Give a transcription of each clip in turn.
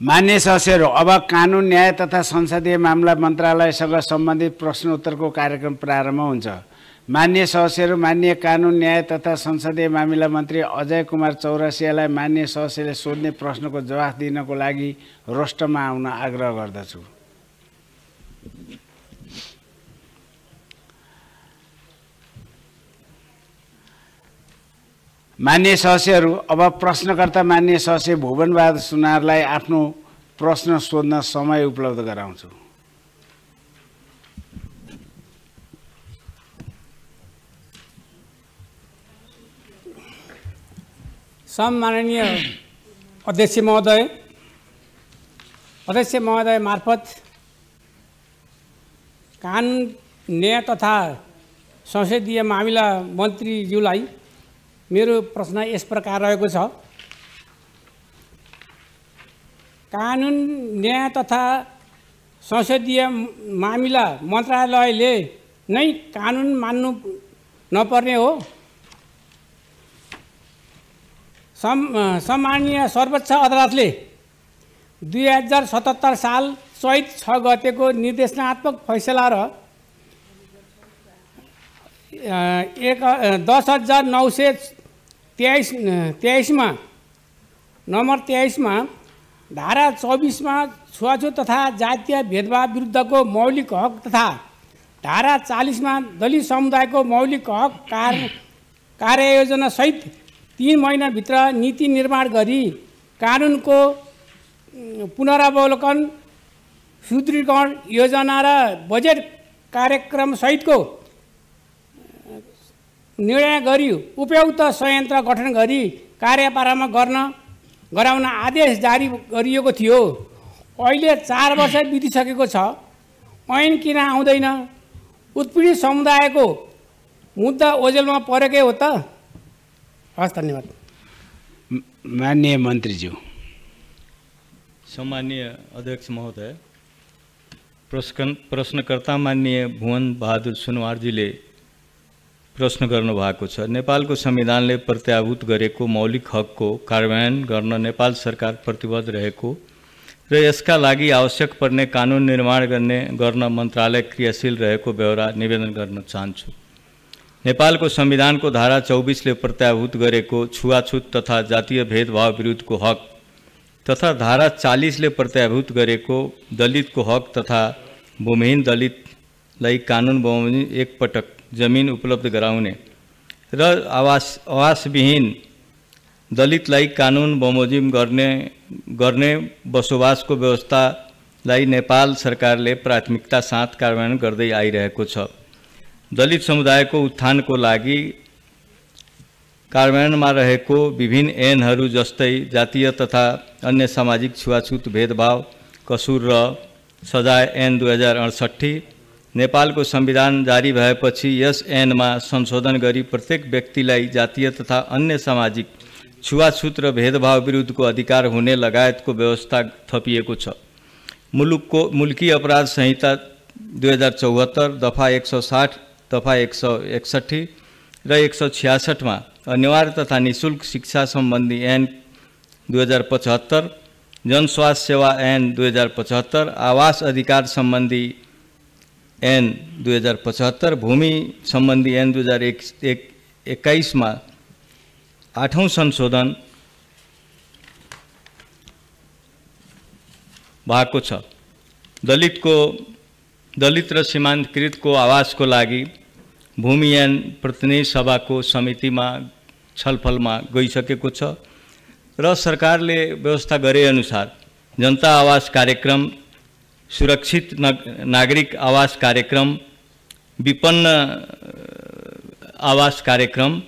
मान्य सदस्यहरू, अब कानुन न्याय तथा संसदीय मामला मन्त्रालयसँग सम्बन्धित प्रश्न उत्तरको कार्यक्रम प्रारम्भ हुन्छ। मान्य सदस्यहरू, मान्य कानुन न्याय तथा संसदीय मामिला मन्त्री अजय कुमार चौरसियालाई मान्य सदस्यले सोध्ने प्रश्नको जवाफ दिनको लागि रोस्टरमा आउन आग्रह गर्दछु। मान्य सदस्यहरू, अब प्रश्नकर्ता मान्य सदस्य भुवनबहादुर सुनारलाई आफ्नो प्रश्न सोध्न समय उपलब्ध गराउँछु। सम्माननीय अध्यक्ष महोदय मार्फत कानुन न्याय तथा संसदीय मामिला मन्त्रीज्यूलाई मेरो प्रश्न यस प्रकार रहेको छ। कानुन न्याय तथा संसदीय मामिला मन्त्रालयले नै कानुन मान्नु नपर्ने हो? सम्माननीय सर्वोच्च अदालतले 2077 साल चैत 6 गतेको निर्देशनात्मक फैसला र 10,923 मा नम्बर 23 मा धारा 24 मा छुवाछुत तथा जातीय भेदभाव विरुद्धको मौलिक हक तथा धारा 40 मा दलित समुदायको मौलिक हक कार्ययोजना सहित 3 महिनाभित्र नीति निर्माण गरी कानुनको पुनरावलोकन, सुदृढीकरण योजना र बजेट कार्यक्रम सहितको निर्णय गरी उपयुक्त संयन्त्र गठन गरी कार्यपारमा गराउन आदेश जारी गरिएको थियो। अहिले 4 वर्ष बितिसकेको छ, ऐन किन आउँदैन? उत्पीडित समुदायको मुद्दा ओझेलमा परेकै हो त? हस्, धन्यवाद। माननीय मन्त्रीज्यू। सम्माननीय अध्यक्ष महोदय, प्रश्नकर्ता माननीय भुवन बहादुर सुनवारजीले प्रश्न गर्नुभएको छ। नेपालको संविधानले प्रत्याभूत गरेको मौलिक हकको कार्यान्वयन गर्न नेपाल सरकार प्रतिबद्ध रहेको र यसका लागि आवश्यक पर्ने कानुन निर्माण गर्न मन्त्रालय क्रियाशील रहेको बेहोरा निवेदन गर्न चाहन्छु। नेपालको संविधानको धारा 24 ले प्रत्याभूत गरेको छुवाछुत तथा जातीय भेदभाव विरुद्धको हक तथा धारा 40 ले प्रत्याभूत गरेको दलितको हक तथा भूमिहीन दलितलाई कानुन बमोजिम एकपटक जमिन उपलब्ध गराउने र आवासविहीन दलितलाई कानुन बमोजिम गर्ने बसोबासको व्यवस्थालाई नेपाल सरकारले प्राथमिकता साथ कार्यान्वयन गर्दै आइरहेको छ। दलित समुदायको उत्थानको लागि कार्यान्वयनमा रहेको विभिन्न ऐनहरू जस्तै जातीय तथा अन्य सामाजिक छुवाछुत भेदभाव कसुर र सजाय ऐन 2068, नेपालको संविधान जारी भएपछि यस ऐनमा संशोधन गरी प्रत्येक व्यक्तिलाई जातीय तथा अन्य सामाजिक छुवाछुत र भेदभाव विरुद्धको अधिकार हुने लगायतको व्यवस्था थपिएको छ। मुल्की अपराध संहिता 2074 दफा 160, दफा 161 र 166 मा अनिवार्य तथा निःशुल्क शिक्षा सम्बन्धी ऐन 2075, जनस्वास्थ्य सेवा ऐन 2075, आवास अधिकार सम्बन्धी ऐन 2075, भूमि सम्बन्धी ऐन 2021 मा 8औं संशोधन भएको छ। दलित र सीमान्तकृतको आवासको लागि भूमि ऐन प्रतिनिधि सभाको समितिमा छलफलमा गइसकेको छ र सरकारले व्यवस्था गरे अनुसार जनता आवास कार्यक्रम, सुरक्षित नागरिक आवास कार्यक्रम, विपन्न आवास कार्यक्रम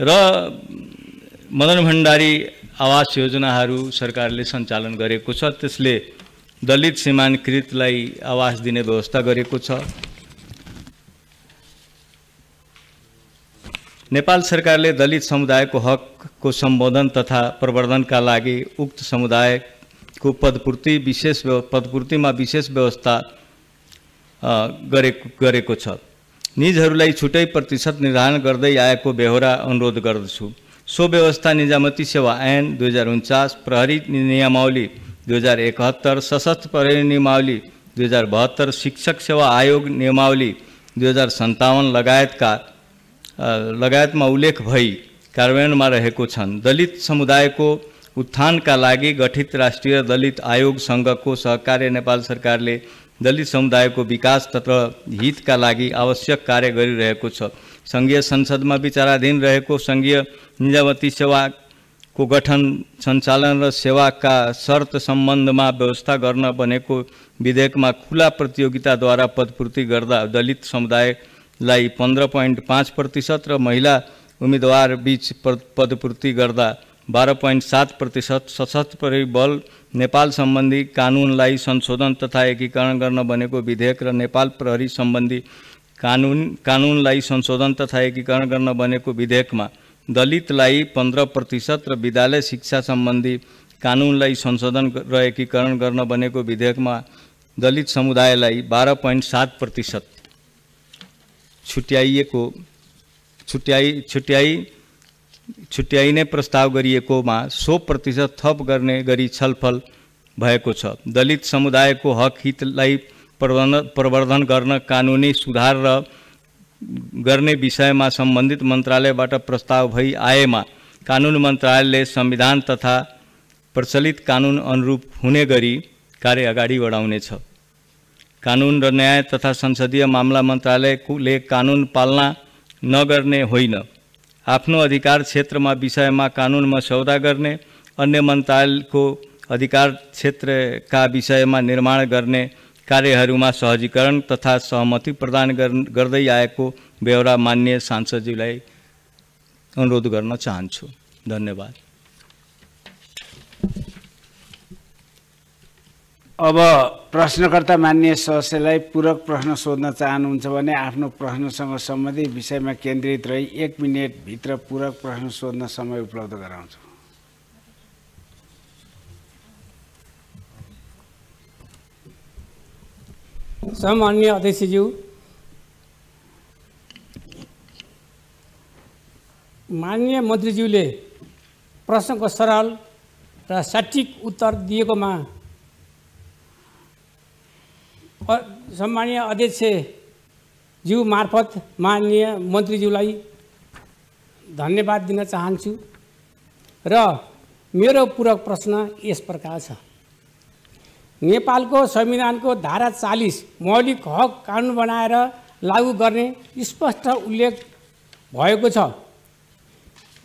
र मदन भण्डारी आवास योजनाहरू सरकारले सञ्चालन गरेको छ। त्यसले दलित सीमान्तकृतलाई आवास दिने व्यवस्था गरेको छ। नेपाल सरकारले दलित समुदायको हकको सम्बोधन तथा प्रवर्धनका लागि उक्त समुदायको पदपूर्तिमा विशेष व्यवस्था गरेको छ। निजहरूलाई छुट्टै प्रतिशत निर्धारण गर्दै आएको बेहोरा अनुरोध गर्दछु। सो व्यवस्था निजामती सेवा ऐन 2049, प्रहरी नियमावली 2071, सशस्त्र प्रहरी नियमावली 2072, शिक्षक सेवा आयोग नियमावली 2057 लगायतमा उल्लेख भई कार्यान्वयनमा रहेको छन्। दलित समुदायको उत्थानका लागि गठित राष्ट्रिय दलित आयोगसँगको सहकार्य नेपाल सरकारले दलित समुदायको विकास तथा हितका लागि आवश्यक कार्य गरिरहेको छ। सङ्घीय संसदमा विचाराधीन रहेको सङ्घीय निजामती सेवाको गठन, सञ्चालन र सेवाका शर्त सम्बन्धमा व्यवस्था गर्न बनेको विधेयकमा खुला प्रतियोगिताद्वारा पदपूर्ति गर्दा दलित समुदायलाई 15.5% र महिला उम्मेदवार बीच पदपूर्ति गर्दा 12.7%, सशस्त्र प्रहरी बल नेपाल सम्बन्धी कानुनलाई संशोधन तथा एकीकरण गर्न बनेको विधेयक र नेपाल प्रहरी सम्बन्धी कानुनलाई संशोधन तथा एकीकरण गर्न बनेको विधेयकमा दलितलाई 15% र विद्यालय शिक्षा सम्बन्धी कानुनलाई संशोधन र एकीकरण गर्न बनेको विधेयकमा दलित समुदायलाई 12.7% छुट्याइने प्रस्ताव गरिएकोमा 100% थप गर्ने गरी छलफल भएको छ। दलित समुदायको हक हितलाई प्रवर्धन गर्न कानुनी सुधार गर्ने विषयमा सम्बन्धित मन्त्रालयबाट प्रस्ताव भई आएमा कानुन मन्त्रालयले संविधान तथा प्रचलित कानुन अनुरूप हुने गरी कार्य अगाडि बढाउनेछ। कानुन र न्याय तथा संसदीय मामला मन्त्रालयले कानुन पालना नगर्ने होइन, आफ्नो अधिकार क्षेत्रमा विषयमा कानुन मस्यौदा गर्ने, अन्य मन्त्रालयको अधिकार क्षेत्रका विषयमा निर्माण गर्ने कार्यहरूमा सहजीकरण तथा सहमति प्रदान गर्दै आएको बेहोरा मान्य सांसदज्यूलाई अनुरोध गर्न चाहन्छु। धन्यवाद। अब प्रश्नकर्ता माननीय सदस्यलाई पूरक प्रश्न सोध्न चाहनुहुन्छ भने आफ्नो प्रश्नसँग सम्बन्धित विषयमा केन्द्रित रही 1 मिनेटभित्र पूरक प्रश्न सोध्न समय उपलब्ध गराउँछु। सम्माननीय अध्यक्षज्यू, माननीय मन्त्रीज्यूले प्रश्नको सरल र सठिक उत्तर दिएकोमा सम्माननीय अध्यक्षज्यू मार्फत माननीय मन्त्रीज्यूलाई धन्यवाद दिन चाहन्छु र मेरो पूरक प्रश्न यस प्रकार छ। नेपालको संविधानको धारा 40 मौलिक हक कानुन बनाएर लागू गर्ने स्पष्ट उल्लेख भएको छ।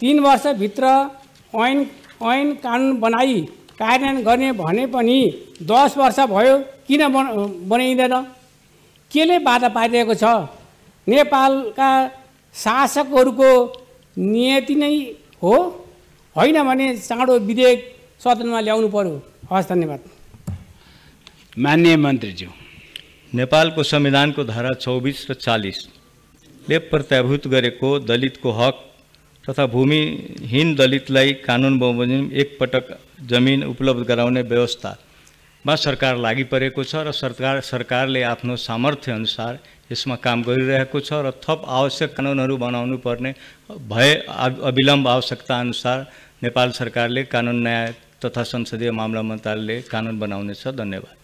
3 वर्षभित्र ऐन कानुन बनाई कार्यान्वयन गर्ने भने पनि 10 वर्ष भयो, किन बनाइँदैन? केले बाधा पारिरहेको छ? नेपालका शासकहरूको नियति नै हो, होइन भने चाँडो विधेयक सदनमा ल्याउनु पर्यो। हस्, धन्यवाद। माननीय मन्त्रीज्यू, नेपालको संविधानको धारा 24 र 40 ले प्रत्याभूत गरेको दलितको हक तथा भूमिहीन दलितलाई कानुन बमोजिम एकपटक जमिन उपलब्ध गराउने व्यवस्थामा सरकार लागि परेको छ र सरकारले आफ्नो सामर्थ्य अनुसार यसमा काम गरिरहेको छ र थप आवश्यक कानुनहरू बनाउनु पर्ने भए अविलम्ब आवश्यकता अनुसार नेपाल सरकारले कानुन न्याय तथा संसदीय मामला मन्त्रालयले कानुन बनाउनेछ। धन्यवाद।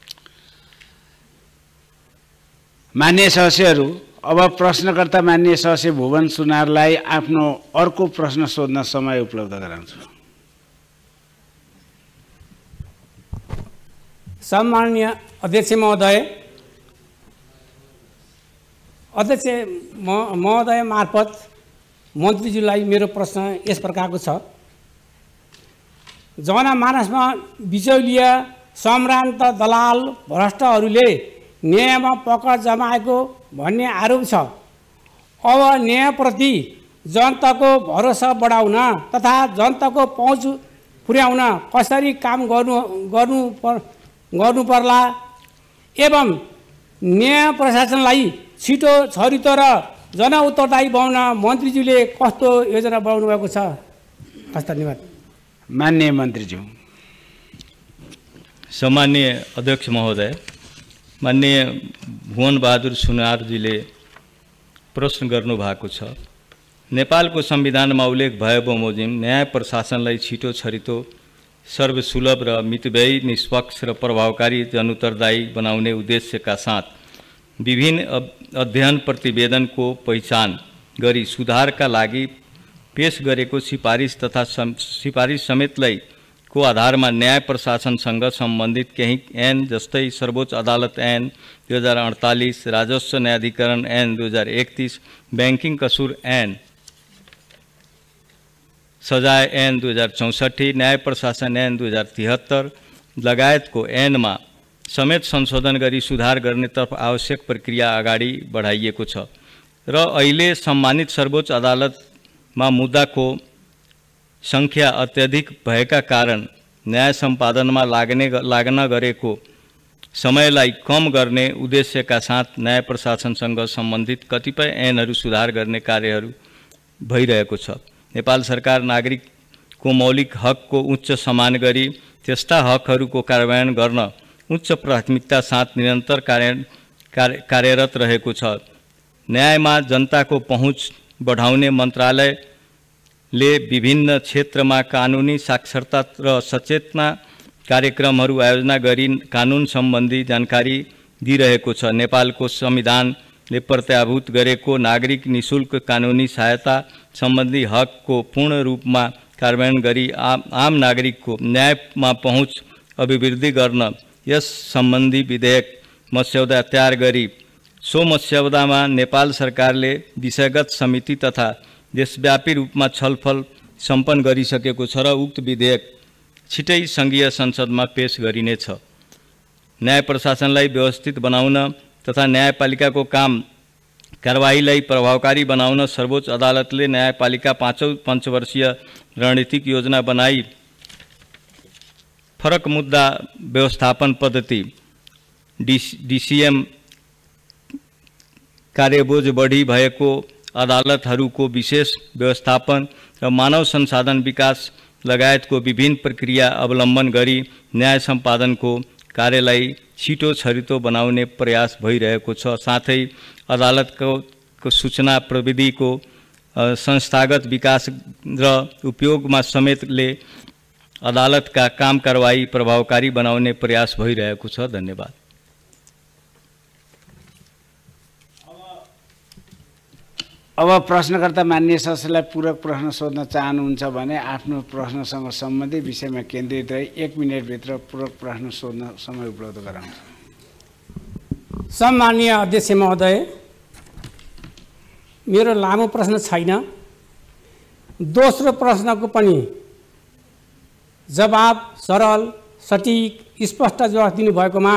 माननीय सदस्यहरू, अब प्रश्नकर्ता माननीय सदस्य भुवन सुनारलाई आफ्नो अर्को प्रश्न सोध्न समय उपलब्ध गराउँछु। सम्माननीय अध्यक्ष महोदय, मार्फत मन्त्रीज्यूलाई मेरो प्रश्न यस प्रकारको छ। जनमानसमा बिचौलिया सम्भ्रान्त दलाल भ्रष्टहरूले न्यायमा पकड जमाएको भन्ने आरोप छ। अब न्यायप्रति जनताको भरोसा बढाउन तथा जनताको पहुँच पुर्याउन कसरी काम गर्नु पर्ला एवं न्याय प्रशासनलाई छिटो छरितो र जनउत्तरदायी बनाउन मन्त्रीज्यूले कस्तो योजना बनाउनु भएको छ? हस्, धन्यवाद। माननीय मन्त्रीज्यू। सम्माननीय अध्यक्ष महोदय, माननीय भुवन बहादुर सुनारजीले प्रश्न गर्नुभएको छ। नेपालको संविधानमा उल्लेख भए बमोजिम न्याय प्रशासनलाई छिटो छरितो सर्वसुलभ र मितव्ययी, निष्पक्ष र प्रभावकारी जनउत्तरदायी बनाउने उद्देश्यका साथ विभिन्न अध्ययन प्रतिवेदनको पहिचान गरी सुधारका लागि पेश गरेको सिफारिस तथा सिफारिस समेतलाई को आधारमा न्याय प्रशासनसँग सम्बन्धित केही ऐन जस्तै सर्वोच्च अदालत ऐन 2048, राजस्व न्यायाधिकरण ऐन 2031, बैंकिङ कसुर ऐन, सजाय ऐन 2064, न्याय प्रशासन ऐन 2073 लगायतको ऐनमा समेत संशोधन गरी सुधार गर्नेतर्फ आवश्यक प्रक्रिया अगाडि बढाइएको छ र अहिले सम्मानित सर्वोच्च अदालतमा मुद्दाको संख्या अत्यधिक भएका कारण न्याय सम्पादनमा लाग्न गरेको समयलाई कम गर्ने उद्देश्यका साथ न्याय प्रशासनसँग सम्बन्धित कतिपय ऐनहरू सुधार गर्ने कार्यहरू भइरहेको छ। नेपाल सरकार नागरिकको मौलिक हकको उच्च सम्मान गरी त्यस्ता हकहरूको कार्यान्वयन गर्न उच्च प्राथमिकता साथ निरन्तर कार्यरत रहेको छ। न्यायमा जनताको पहुँच बढाउने मन्त्रालयले विभिन्न क्षेत्रमा कानुनी साक्षरता र सचेतना कार्यक्रमहरू आयोजना गरी कानुन सम्बन्धी जानकारी दिइरहेको छ। नेपालको संविधानले प्रत्याभूत गरेको नागरिक निशुल्क कानुनी सहायता सम्बन्धी हकको पूर्ण रूपमा कार्यान्वयन गरी आम नागरिकको न्यायमा पहुँच अभिवृद्धि गर्न यस सम्बन्धी विधेयक मस्यौदा तयार गरी सो मस्यौदामा नेपाल सरकारले विषयगत समिति तथा देशव्यापी रूपमा छलफल सम्पन्न गरिसकेको छ र उक्त विधेयक छिटै सङ्घीय संसदमा पेश गरिनेछ। न्याय प्रशासनलाई व्यवस्थित बनाउन तथा न्यायपालिकाको काम कारबाहीलाई प्रभावकारी बनाउन सर्वोच्च अदालतले न्यायपालिका 5औं पञ्चवर्षीय रणनीतिक योजना बनाई फरक मुद्दा व्यवस्थापन पद्धति डीसीएम कार्यबोझ बढी भएको अदालतहरूको विशेष व्यवस्थापन र मानव संसाधन विकास लगायतको विभिन्न प्रक्रिया अवलम्बन गरी न्याय सम्पादनको कार्यलाई छिटो छरितो बनाउने प्रयास भइरहेको छ। साथै अदालतको सूचना प्रविधिको संस्थागत विकास र उपयोगमा समेतले अदालतका काम कारबाही प्रभावकारी बनाउने प्रयास भइरहेको छ। धन्यवाद। अब प्रश्नकर्ता माननीय सदस्यलाई पूरक प्रश्न सोध्न चाहनुहुन्छ भने आफ्नो प्रश्नसँग सम्बन्धित विषयमा केन्द्रित रही 1 मिनेटभित्र पूरक प्रश्न सोध्न समय उपलब्ध गराउँछ। सम्माननीय अध्यक्ष महोदय, मेरो लामो प्रश्न छैन। दोस्रो प्रश्नको पनि जवाब सरल, सटीक, स्पष्ट जवाब दिनुभएकोमा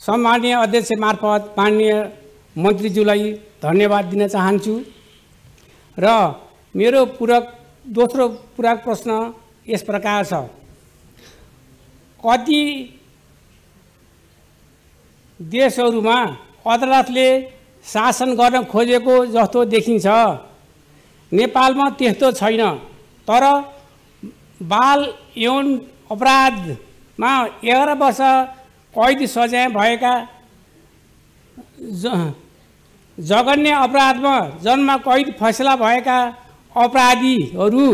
सम्माननीय अध्यक्ष मार्फत माननीय मन्त्रीज्यूलाई धन्यवाद दिन चाहन्छु। र मेरो दोस्रो पूरक प्रश्न यस प्रकार छ। कति देशहरूमा अदालतले शासन गर्न खोजेको जस्तो देखिन्छ, नेपालमा त्यस्तो छैन। तर बाल यौन अपराधमा 11 वर्ष कैद सजाय भएका, जघन्य अपराधमा जन्म कैद फैसला भएका अपराधीहरू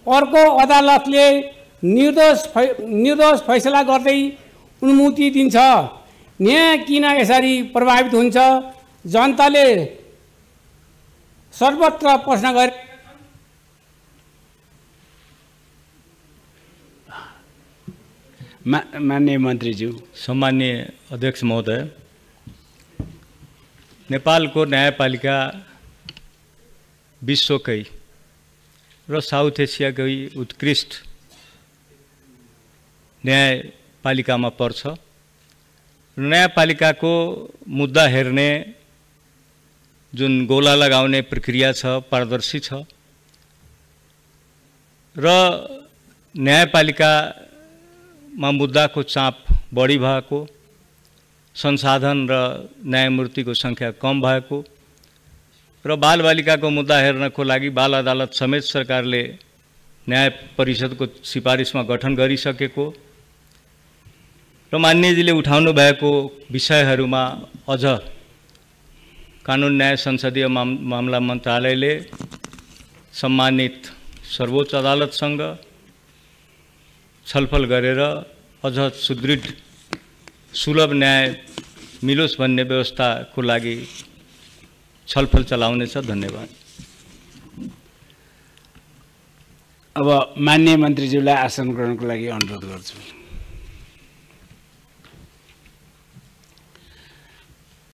अर्को अदालतले निर्दोष फैसला गर्दै अनुमति दिन्छ। न्याय किन यसरी प्रभावित हुन्छ? जनताले सर्वत्र प्रश्न गरे। माननीय मन्त्रीज्यू। सम्माननीय अध्यक्ष महोदय, नेपालको न्यायपालिका विश्वकै र साउथ एसियाकै उत्कृष्ट न्यायपालिकामा पर्छ। न्यायपालिकाको मुद्दा हेर्ने जुन गोला लगाउने प्रक्रिया छ पारदर्शी छ र न्यायपालिकामा मुद्दाको चाप बढी भएको, संसाधन र न्यायमूर्तिको संख्या कम भएको र बालबालिकाको मुद्दा हेर्नको लागि बाल अदालत समेत सरकारले न्याय परिषदको सिफारिसमा गठन गरिसकेको र माननीयजीले उठाउनु भएको विषयहरूमा अझ कानुन न्याय संसदीय मामला मन्त्रालयले सम्मानित सर्वोच्च अदालतसँग छलफल गरेर अझ सुदृढ सुलभ न्याय मिलोस् भन्ने व्यवस्थाको लागि छलफल चलाउनेछ। धन्यवाद। अब माननीय मन्त्रीज्यूलाई आसन ग्रहणको लागि अनुरोध गर्छु।